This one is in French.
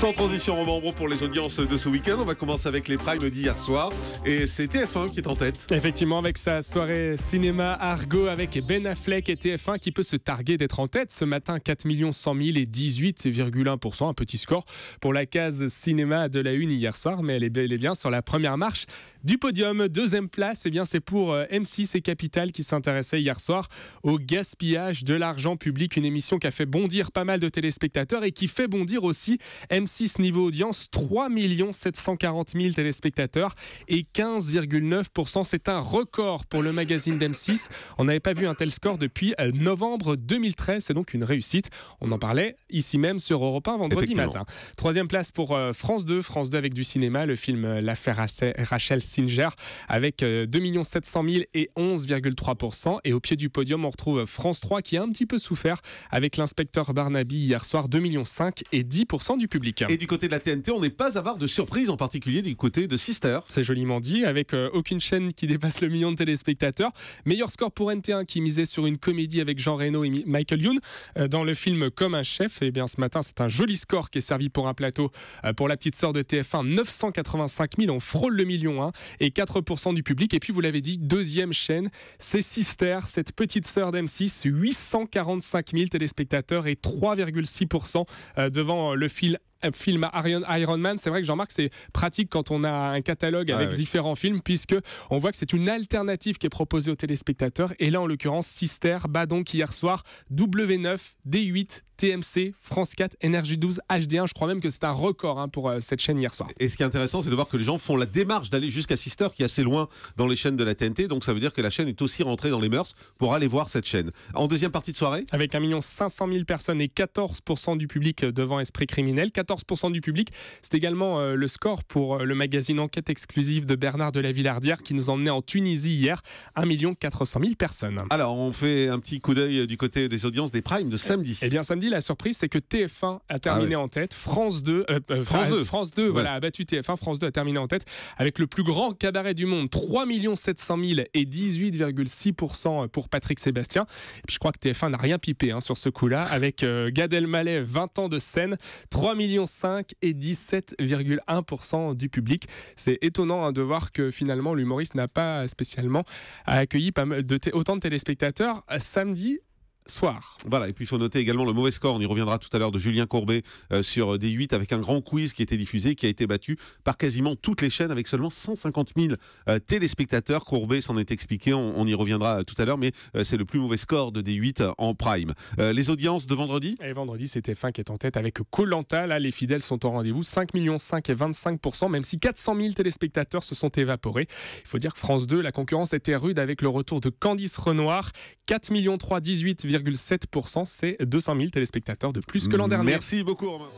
Sans transition, Romain Ambron pour les audiences de ce week-end. On va commencer avec les primes d'hier soir. Et c'est TF1 qui est en tête. Effectivement, avec sa soirée cinéma Argo avec Ben Affleck et TF1 qui peut se targuer d'être en tête. Ce matin, 4 100 000 et 18,1%. Un petit score pour la case cinéma de la une hier soir. Mais elle est bel et bien sur la première marche du podium. Deuxième place, eh bien, c'est pour M6 et Capital qui s'intéressait hier soir au gaspillage de l'argent public. Une émission qui a fait bondir pas mal de téléspectateurs et qui fait bondir aussi M6 niveau audience, 3 740 000 téléspectateurs et 15,9%. C'est un record pour le magazine d'M6. On n'avait pas vu un tel score depuis novembre 2013. C'est donc une réussite. On en parlait ici même sur Europe 1 vendredi matin. Troisième place pour France 2. France 2 avec du cinéma. Le film L'affaire Rachel Singer avec 2 700 000 et 11,3%. Et au pied du podium, on retrouve France 3 qui a un petit peu souffert avec l'inspecteur Barnaby hier soir, 2,5 millions et 10% du public. Et du côté de la TNT, on n'est pas avare de surprises, en particulier du côté de Sister. C'est joliment dit, avec aucune chaîne qui dépasse le million de téléspectateurs. Meilleur score pour NT1 qui misait sur une comédie avec Jean Reno et Michael Youn dans le film Comme un chef. Et bien ce matin, c'est un joli score qui est servi pour un plateau pour la petite sœur de TF1, 985 000, on frôle le million, hein, et 4% du public. Et puis vous l'avez dit, deuxième chaîne, c'est Sister, cette petite sœur d'M6, 845 000 téléspectateurs et 3,6% devant le film Iron Man. C'est vrai que Jean-Marc, c'est pratique quand on a un catalogue avec différents films, puisque on voit que c'est une alternative qui est proposée aux téléspectateurs. Et là, en l'occurrence, Sister bat donc hier soir W9, D8, TMC, France 4, Énergie 12, HD1. Je crois même que c'est un record pour cette chaîne hier soir. Et ce qui est intéressant, c'est de voir que les gens font la démarche d'aller jusqu'à Sister, qui est assez loin dans les chaînes de la TNT. Donc ça veut dire que la chaîne est aussi rentrée dans les mœurs pour aller voir cette chaîne. En deuxième partie de soirée, avec 1 500 000 personnes et 14% du public devant Esprit criminel. 14% du public, c'est également le score pour le magazine Enquête exclusive de Bernard de la Villardière qui nous emmenait en Tunisie hier. 1 400 000 personnes. Alors, on fait un petit coup d'œil du côté des audiences des primes de samedi. Eh bien, samedi, la surprise, c'est que TF1 a terminé en tête. France 2, voilà, a battu TF1. France 2 a terminé en tête avec le plus grand cabaret du monde. 3 700 000 et 18,6% pour Patrick Sébastien. Et puis, je crois que TF1 n'a rien pipé sur ce coup-là avec Gad Elmaleh, 20 ans de scène, 3,5 millions et 17,1% du public. C'est étonnant de voir que finalement l'humoriste n'a pas spécialement accueilli autant de téléspectateurs samedi soir. Voilà, et puis il faut noter également le mauvais score, on y reviendra tout à l'heure, de Julien Courbet sur D8 avec un grand quiz qui était diffusé, qui a été battu par quasiment toutes les chaînes avec seulement 150 000 téléspectateurs. Courbet s'en est expliqué, on y reviendra tout à l'heure, mais c'est le plus mauvais score de D8 en prime. Les audiences de vendredi ? Et vendredi, c'est TF1 qui est en tête avec Koh-Lanta. Là, les fidèles sont au rendez-vous, 5 millions et 25%, même si 400 000 téléspectateurs se sont évaporés. Il faut dire que France 2, la concurrence était rude avec le retour de Candice Renoir, 4 millions 18,7%, c'est 200 000 téléspectateurs de plus que l'an dernier. Merci beaucoup Romain.